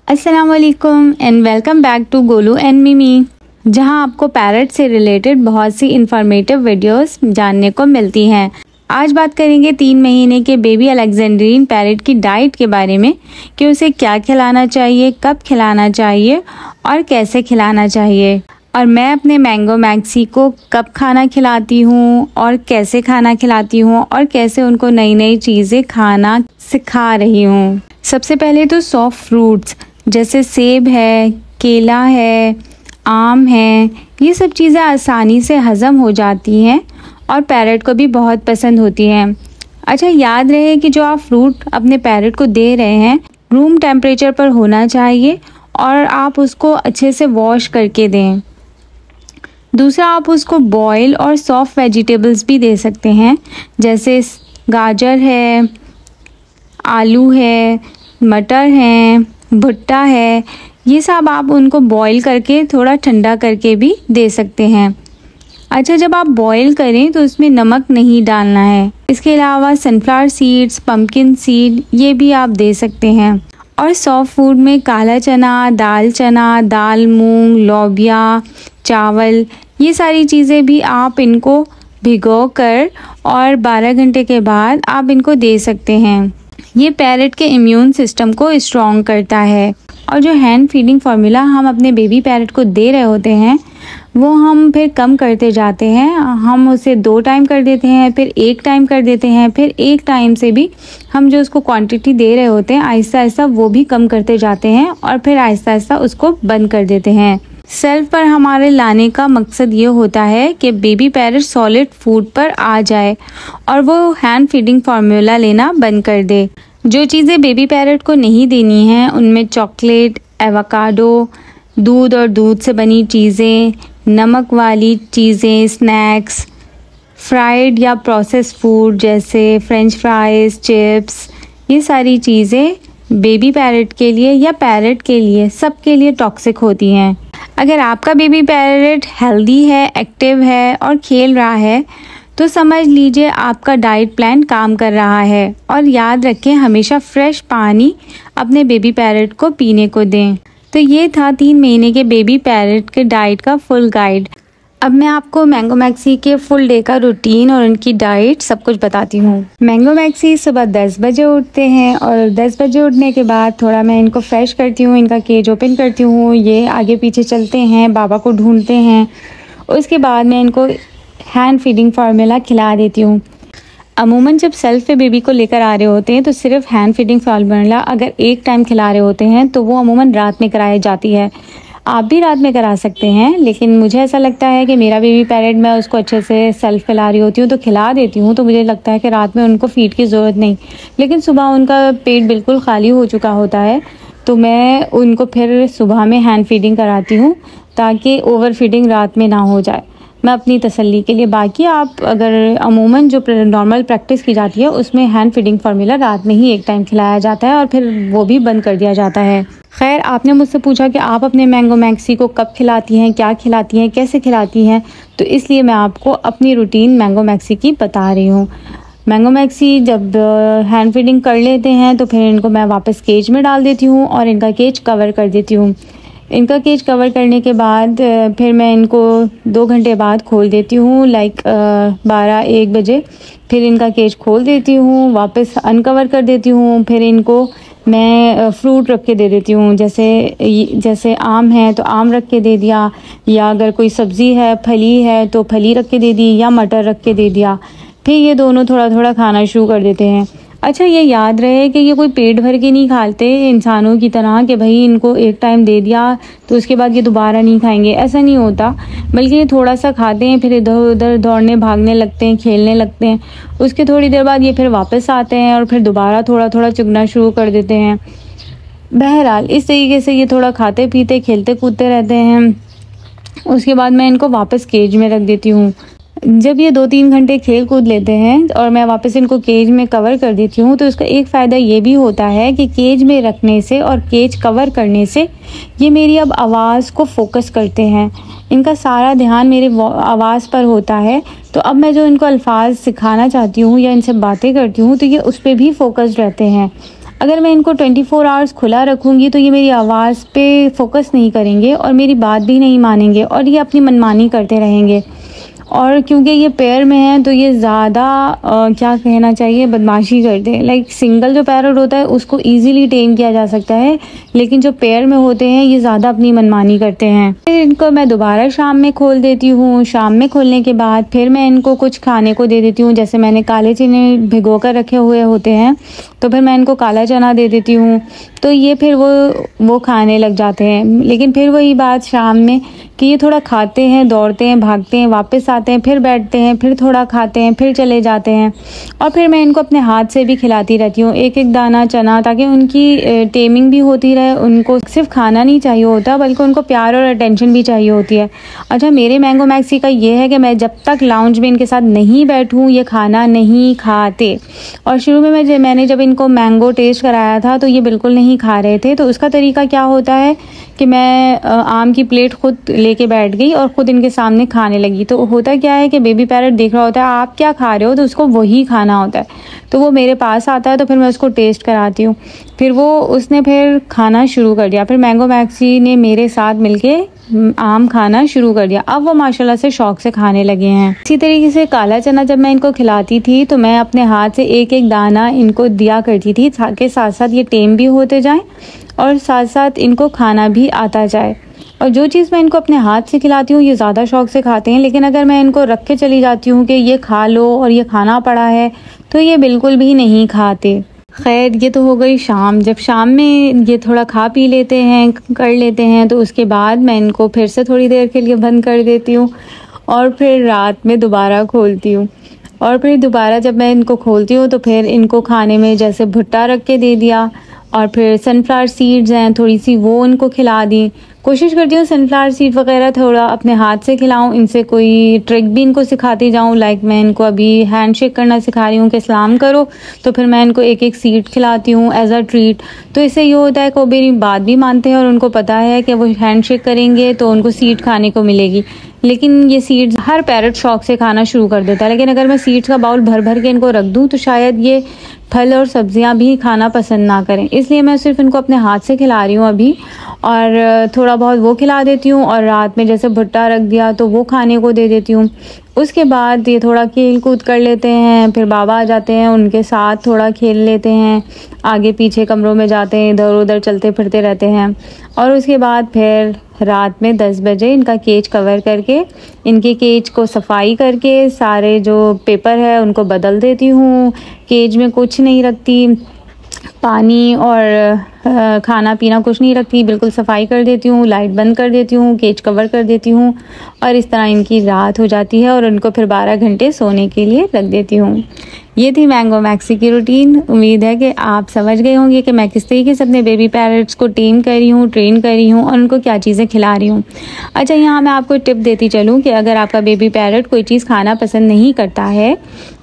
अस्सलाम वालेकुम and welcome back to Golu and Mimi, जहां आपको पैरट से रिलेटेड बहुत सी इंफॉर्मेटिव वीडियोस जानने को मिलती हैं। आज बात करेंगे 3 महीने के बेबी अलेक्जेंड्रियन पैरट की डाइट के बारे में कि उसे क्या खिलाना चाहिए, कब खिलाना चाहिए और कैसे खिलाना चाहिए। और मैं अपने मैंगो मैक्सी को कब खाना खिलाती हूँ और कैसे खाना खिलाती हूँ और कैसे उनको नई नई चीज़ें खाना सिखा रही हूँ। सबसे पहले तो सॉफ्ट फ्रूट्स जैसे सेब है, केला है, आम है, ये सब चीज़ें आसानी से हज़म हो जाती हैं और पैरट को भी बहुत पसंद होती हैं। अच्छा, याद रहे कि जो आप फ्रूट अपने पैरट को दे रहे हैं रूम टेम्परेचर पर होना चाहिए और आप उसको अच्छे से वॉश करके दें। दूसरा, आप उसको बॉयल और सॉफ्ट वेजिटेबल्स भी दे सकते हैं, जैसे गाजर है, आलू है, मटर है, भुट्टा है, ये सब आप उनको बॉईल करके थोड़ा ठंडा करके भी दे सकते हैं। अच्छा, जब आप बॉईल करें तो उसमें नमक नहीं डालना है। इसके अलावा सनफ्लावर सीड्स, पम्पकिन सीड, ये भी आप दे सकते हैं। और सॉफ्ट फूड में काला चना, दाल मूंग, लोबिया, चावल, ये सारी चीज़ें भी आप इनको भिगो कर और 12 घंटे के बाद आप इनको दे सकते हैं। ये पैरट के इम्यून सिस्टम को स्ट्रॉन्ग करता है। और जो हैंड फीडिंग फार्मूला हम अपने बेबी पैरट को दे रहे होते हैं वो हम फिर कम करते जाते हैं। हम उसे 2 टाइम कर देते हैं, फिर 1 टाइम कर देते हैं, फिर 1 टाइम से भी हम जो उसको क्वांटिटी दे रहे होते हैं आहिस्ता आहिस्ता वो भी कम करते जाते हैं और फिर आहिस्ता आहिस्ता उसको बंद कर देते हैं। सेल्फ पर हमारे लाने का मकसद ये होता है कि बेबी पैरट सॉलिड फूड पर आ जाए और वो हैंड फीडिंग फार्मूला लेना बंद कर दे। जो चीज़ें बेबी पैरट को नहीं देनी हैं उनमें चॉकलेट, एवोकाडो, दूध और दूध से बनी चीज़ें, नमक वाली चीज़ें, स्नैक्स, फ्राइड या प्रोसेस्ड फूड जैसे फ्रेंच फ्राइज़, चिप्स, ये सारी चीज़ें बेबी पैरट के लिए या पैरट के लिए, सबके लिए टॉक्सिक होती हैं। अगर आपका बेबी पैरट हेल्दी है, एक्टिव है और खेल रहा है तो समझ लीजिए आपका डाइट प्लान काम कर रहा है। और याद रखें, हमेशा फ्रेश पानी अपने बेबी पैरट को पीने को दें। तो ये था 3 महीने के बेबी पैरट के डाइट का फुल गाइड। अब मैं आपको मैंगो मैक्सी के फुल डे का रूटीन और उनकी डाइट सब कुछ बताती हूँ। मैंगो मैक्सी सुबह 10 बजे उठते हैं और 10 बजे उठने के बाद थोड़ा मैं इनको फ्रेश करती हूँ, इनका केज ओपन करती हूँ, ये आगे पीछे चलते हैं, बाबा को ढूंढते हैं। उसके बाद मैं इनको हैंड फीडिंग फार्मूला खिला देती हूँ। अमूमन जब सेल्फ पे बेबी को लेकर आ रहे होते हैं तो सिर्फ हैंड फीडिंग फार्मूला अगर 1 टाइम खिला रहे होते हैं तो वो अमूमन रात में कराई जाती है। आप भी रात में करा सकते हैं, लेकिन मुझे ऐसा लगता है कि मेरा बेबी पैरट, मैं उसको अच्छे से सेल्फ खिला रही होती हूँ तो खिला देती हूँ, तो मुझे लगता है कि रात में उनको फीड की ज़रूरत नहीं। लेकिन सुबह उनका पेट बिल्कुल खाली हो चुका होता है तो मैं उनको फिर सुबह में हैंड फीडिंग कराती हूँ ताकि ओवर फीडिंग रात में ना हो जाए, मैं अपनी तसल्ली के लिए। बाकी आप अगर अमूमन जो नॉर्मल प्रैक्टिस की जाती है उसमें हैंड फीडिंग फार्मूला रात में ही 1 टाइम खिलाया जाता है और फिर वो भी बंद कर दिया जाता है। खैर, आपने मुझसे पूछा कि आप अपने मैंगो मैक्सी को कब खिलाती हैं, क्या खिलाती हैं, कैसे खिलाती हैं, तो इसलिए मैं आपको अपनी रूटीन मैंगो मैक्सी की बता रही हूँ। मैंगो मैक्सी जब हैंड फीडिंग कर लेते हैं तो फिर इनको मैं वापस केज में डाल देती हूँ और इनका केज कवर कर देती हूँ। इनका केज कवर करने के बाद फिर मैं इनको 2 घंटे बाद खोल देती हूँ, लाइक 12-1 बजे फिर इनका केज खोल देती हूँ, वापस अनकवर कर देती हूँ। फिर इनको मैं फ्रूट रख के दे देती हूँ, जैसे आम है तो आम रख के दे दिया, या अगर कोई सब्ज़ी है, फली है तो फली रख के दे दी, या मटर रख के दे दिया। फिर ये दोनों थोड़ा थोड़ा खाना शुरू कर देते हैं। अच्छा, ये याद रहे कि ये कोई पेट भर के नहीं खाते इंसानों की तरह कि भाई इनको 1 टाइम दे दिया तो उसके बाद ये दोबारा नहीं खाएंगे, ऐसा नहीं होता। बल्कि ये थोड़ा सा खाते हैं, फिर इधर उधर दौड़ने भागने लगते हैं, खेलने लगते हैं। उसके थोड़ी देर बाद ये फिर वापस आते हैं और फिर दोबारा थोड़ा थोड़ा चुगना शुरू कर देते हैं। बहरहाल इस तरीके से ये थोड़ा खाते पीते खेलते कूदते रहते हैं। उसके बाद मैं इनको वापस केज में रख देती हूँ। जब ये 2-3 घंटे खेल कूद लेते हैं और मैं वापस इनको केज में कवर कर देती हूँ तो इसका एक फ़ायदा ये भी होता है कि केज में रखने से और केज कवर करने से ये मेरी अब आवाज़ को फोकस करते हैं। इनका सारा ध्यान मेरे आवाज़ पर होता है, तो अब मैं जो इनको अल्फाज सिखाना चाहती हूँ या इनसे बातें करती हूँ तो ये उस पर भी फोकस्ड रहते हैं। अगर मैं इनको 24 आवर्स खुला रखूँगी तो ये मेरी आवाज़ पे फोकस नहीं करेंगे और मेरी बात भी नहीं मानेंगे और ये अपनी मनमानी करते रहेंगे। और क्योंकि ये पेयर में है तो ये ज़्यादा क्या कहना चाहिए, बदमाशी करते हैं। लाइक सिंगल जो पैरट होता है उसको इजीली टेम किया जा सकता है, लेकिन जो पेयर में होते हैं ये ज़्यादा अपनी मनमानी करते हैं। फिर इनको मैं दोबारा शाम में खोल देती हूँ। शाम में खोलने के बाद फिर मैं इनको कुछ खाने को दे देती हूँ। जैसे मैंने काले चने भिगो कर रखे हुए होते हैं तो फिर मैं इनको काला चना दे देती हूँ, तो ये फिर वो खाने लग जाते हैं। लेकिन फिर वही बात शाम में कि ये थोड़ा खाते हैं, दौड़ते हैं, भागते हैं, वापस आते हैं, फिर बैठते हैं, फिर थोड़ा खाते हैं, फिर चले जाते हैं। और फिर मैं इनको अपने हाथ से भी खिलाती रहती हूँ एक एक दाना चना, ताकि उनकी टेमिंग भी होती रहे। उनको सिर्फ खाना नहीं चाहिए होता बल्कि उनको प्यार और अटेंशन भी चाहिए होती है। अच्छा, मेरे मैंगो मैक्सी का ये है कि मैं जब तक लाउंज में इनके साथ नहीं बैठूँ ये खाना नहीं खाते। और शुरू में मैंने जब इनको मैंगो टेस्ट कराया था तो ये बिल्कुल नहीं खा रहे थे। तो उसका तरीका क्या होता है कि मैं आम की प्लेट खुद लेके बैठ गई और ख़ुद इनके सामने खाने लगी। तो होता क्या है कि बेबी पैरट देख रहा होता है आप क्या खा रहे हो, तो उसको वही खाना होता है। तो वो मेरे पास आता है तो फिर मैं उसको टेस्ट कराती हूँ। फिर उसने फिर खाना शुरू कर दिया। फिर मैंगो मैक्सी ने मेरे साथ मिलके आम खाना शुरू कर दिया। अब वो माशाल्लाह से शौक से खाने लगे हैं। इसी तरीके से काला चना जब मैं इनको खिलाती थी तो मैं अपने हाथ से एक एक दाना इनको दिया करती थी, ताकि साथ साथ ये टेम भी होते जाएं और साथ साथ इनको खाना भी आता जाए। और जो चीज़ मैं इनको अपने हाथ से खिलाती हूँ ये ज़्यादा शौक से खाते हैं, लेकिन अगर मैं इनको रख के चली जाती हूँ कि ये खा लो और ये खाना पड़ा है तो ये बिल्कुल भी नहीं खाते। खैर, ये तो हो गई शाम। जब शाम में ये थोड़ा खा पी लेते हैं, कर लेते हैं, तो उसके बाद मैं इनको फिर से थोड़ी देर के लिए बंद कर देती हूँ और फिर रात में दोबारा खोलती हूँ। और फिर दोबारा जब मैं इनको खोलती हूँ तो फिर इनको खाने में जैसे भुट्टा रख के दे दिया और फिर सनफ्लावर सीड्स हैं थोड़ी सी वो उनको खिला दी। कोशिश करती हूँ सनफ्लावर सीड वगैरह थोड़ा अपने हाथ से खिलाऊँ, इनसे कोई ट्रिक भी इनको सिखाती जाऊँ। लाइक मैं इनको अभी हैंडशेक करना सिखा रही हूँ कि सलाम करो, तो फिर मैं इनको एक एक सीड खिलाती हूँ एज अ ट्रीट। तो इससे ये होता है कि वो मेरी बात भी मानते हैं और उनको पता है कि वो हैंडशेक करेंगे तो उनको सीड खाने को मिलेगी। लेकिन ये सीड्स हर पैरट शौक से खाना शुरू कर देता है, लेकिन अगर मैं सीड्स का बाउल भर भर के इनको रख दूँ तो शायद ये फल और सब्जियां भी खाना पसंद ना करें। इसलिए मैं सिर्फ इनको अपने हाथ से खिला रही हूँ अभी, और थोड़ा बहुत वो खिला देती हूँ और रात में जैसे भुट्टा रख दिया तो वो खाने को दे देती हूँ। उसके बाद ये थोड़ा खेल कूद कर लेते हैं, फिर बाबा आ जाते हैं, उनके साथ थोड़ा खेल लेते हैं, आगे पीछे कमरों में जाते हैं, इधर उधर चलते फिरते रहते हैं। और उसके बाद फिर रात में 10 बजे इनका केज कवर करके, इनके केज को सफाई करके सारे जो पेपर है उनको बदल देती हूँ। केज में कुछ नहीं रखती, पानी और खाना पीना कुछ नहीं रखती, बिल्कुल सफाई कर देती हूँ, लाइट बंद कर देती हूँ, केज कवर कर देती हूँ और इस तरह इनकी रात हो जाती है और उनको फिर 12 घंटे सोने के लिए रख देती हूँ। ये थी मैंगो मैक्सी की रूटीन। उम्मीद है कि आप समझ गए होंगे कि मैं किस तरीके से अपने बेबी पैरट्स को टेम कर रही हूँ, ट्रेन कर रही हूँ और उनको क्या चीज़ें खिला रही हूँ। अच्छा, यहाँ मैं आपको टिप देती चलूँ कि अगर आपका बेबी पैरट कोई चीज़ खाना पसंद नहीं करता है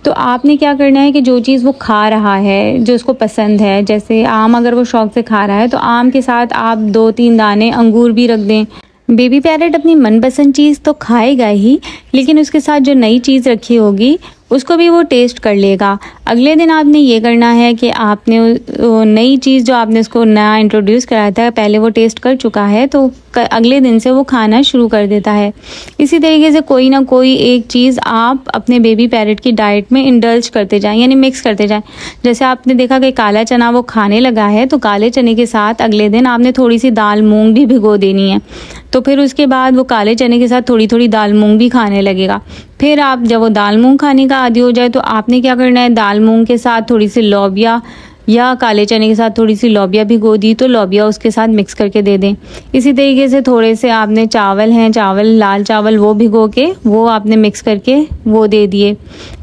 तो आपने क्या करना है कि जो चीज़ वो खा रहा है, जो उसको पसंद है, जैसे आम अगर वो शौक से खा रहा है तो आम के साथ आप 2-3 दाने अंगूर भी रख दें। बेबी पैरट अपनी मनपसंद चीज़ तो खाएगा ही, लेकिन उसके साथ जो नई चीज़ रखी होगी उसको भी वो टेस्ट कर लेगा। अगले दिन आपने ये करना है कि आपने नई चीज़ जो आपने उसको नया इंट्रोड्यूस कराया था, पहले वो टेस्ट कर चुका है तो अगले दिन से वो खाना शुरू कर देता है। इसी तरीके से कोई ना कोई एक चीज़ आप अपने बेबी पैरट की डाइट में इंडल्ज करते जाएं, यानी मिक्स करते जाएं। जैसे आपने देखा कि काला चना वो खाने लगा है तो काले चने के साथ अगले दिन आपने थोड़ी सी दाल मूंग भी भिगो देनी है, तो फिर उसके बाद वो काले चने के साथ थोड़ी थोड़ी दाल मूंग भी खाने लगेगा। फिर आप जब वो दाल मूंग खाने का आदी हो जाए तो आपने क्या करना है, दाल मूंग के साथ थोड़ी सी लौबिया या काले चने के साथ थोड़ी सी लौबिया भिगो दी तो लौबिया उसके साथ मिक्स करके दे दें। इसी तरीके से थोड़े से आपने चावल हैं, लाल चावल वो भिगो के वो आपने मिक्स करके वो दे दिए।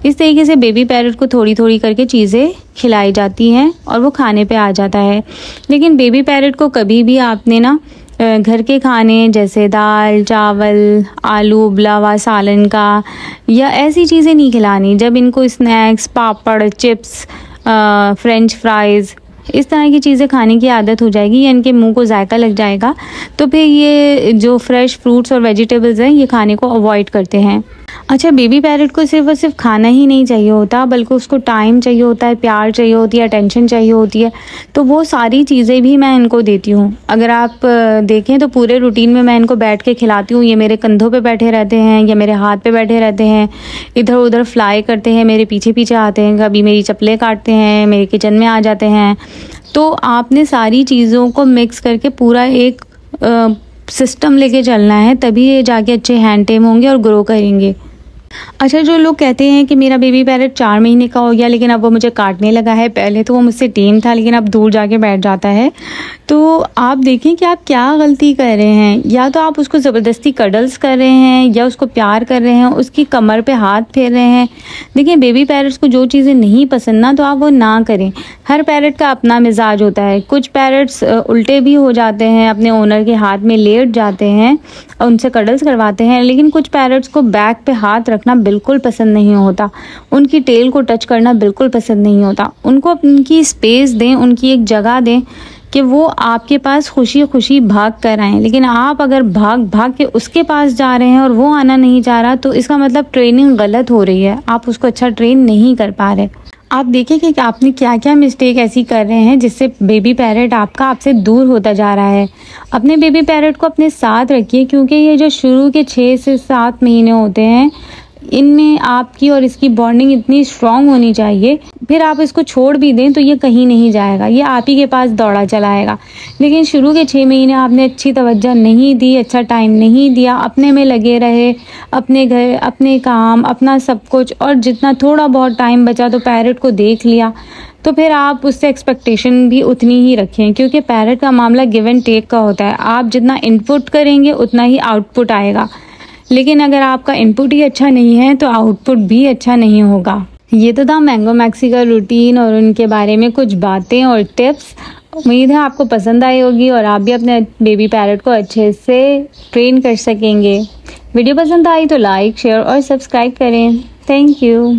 इस तरीके से बेबी पैरट को थोड़ी थोड़ी करके चीज़ें खिलाई जाती हैं और वो खाने पे आ जाता है। लेकिन बेबी पैरट को कभी भी आपने ना घर के खाने जैसे दाल चावल, आलू उबला हुआ सालन का या ऐसी चीज़ें नहीं खिलानी। जब इनको स्नैक्स, पापड़, चिप्स, फ्रेंच फ्राइज़ इस तरह की चीज़ें खाने की आदत हो जाएगी या इनके मुंह को जायका लग जाएगा तो फिर ये जो फ्रेश फ्रूट्स और वेजिटेबल्स हैं ये खाने को अवॉइड करते हैं। अच्छा, बेबी पैरट को सिर्फ और सिर्फ खाना ही नहीं चाहिए होता, बल्कि उसको टाइम चाहिए होता है, प्यार चाहिए होती है, अटेंशन चाहिए होती है। तो वो सारी चीज़ें भी मैं इनको देती हूँ। अगर आप देखें तो पूरे रूटीन में मैं इनको बैठ के खिलाती हूँ। ये मेरे कंधों पे बैठे रहते हैं या मेरे हाथ पे बैठे रहते हैं, इधर उधर फ्लाई करते हैं, मेरे पीछे पीछे आते हैं, कभी मेरी चप्पलें काटते हैं, मेरे किचन में आ जाते हैं। तो आपने सारी चीज़ों को मिक्स करके पूरा एक सिस्टम लेके चलना है, तभी ये जाके अच्छे हैंड टेम होंगे और ग्रो करेंगे। अच्छा, जो लोग कहते हैं कि मेरा बेबी पैरट 4 महीने का हो गया लेकिन अब वो मुझे काटने लगा है, पहले तो वो मुझसे टेम था लेकिन अब दूर जाके बैठ जाता है, तो आप देखें कि आप क्या गलती कर रहे हैं। या तो आप उसको ज़बरदस्ती कडल्स कर रहे हैं या उसको प्यार कर रहे हैं, उसकी कमर पे हाथ फेर रहे हैं। देखिए, बेबी पैरट्स को जो चीज़ें नहीं पसंद ना, तो आप वो ना करें। हर पैरट का अपना मिजाज होता है। कुछ पैरट्स उल्टे भी हो जाते हैं, अपने ओनर के हाथ में लेट जाते हैं और उनसे कडल्स करवाते हैं, लेकिन कुछ पैरट्स को बैक पे हाथ रखना बिल्कुल पसंद नहीं होता, उनकी टेल को टच करना बिल्कुल पसंद नहीं होता। उनको उनकी स्पेस दें, उनकी एक जगह दें कि वो आपके पास खुशी खुशी भाग कर आएँ। लेकिन आप अगर भाग भाग के उसके पास जा रहे हैं और वो आना नहीं चाह रहा, तो इसका मतलब ट्रेनिंग गलत हो रही है, आप उसको अच्छा ट्रेन नहीं कर पा रहे। आप देखिए कि आपने क्या क्या मिस्टेक ऐसी कर रहे हैं जिससे बेबी पैरट आपका आपसे दूर होता जा रहा है। अपने बेबी पैरट को अपने साथ रखिए, क्योंकि ये जो शुरू के 6 से 7 महीने होते हैं, इनमें आपकी और इसकी बॉन्डिंग इतनी स्ट्रांग होनी चाहिए। फिर आप इसको छोड़ भी दें तो ये कहीं नहीं जाएगा, ये आप ही के पास दौड़ा चला आएगा। लेकिन शुरू के 6 महीने आपने अच्छी तवज्जो नहीं दी, अच्छा टाइम नहीं दिया, अपने में लगे रहे, अपने घर, अपने काम, अपना सब कुछ, और जितना थोड़ा बहुत टाइम बचा तो पैरट को देख लिया, तो फिर आप उससे एक्सपेक्टेशन भी उतनी ही रखें, क्योंकि पैरट का मामला गिव एंड टेक का होता है। आप जितना इनपुट करेंगे उतना ही आउटपुट आएगा, लेकिन अगर आपका इनपुट ही अच्छा नहीं है तो आउटपुट भी अच्छा नहीं होगा। ये तो था मैंगो मैक्सी का रूटीन और उनके बारे में कुछ बातें और टिप्स। उम्मीद है आपको पसंद आई होगी और आप भी अपने बेबी पैरट को अच्छे से ट्रेन कर सकेंगे। वीडियो पसंद आई तो लाइक, शेयर और सब्सक्राइब करें। Thank you.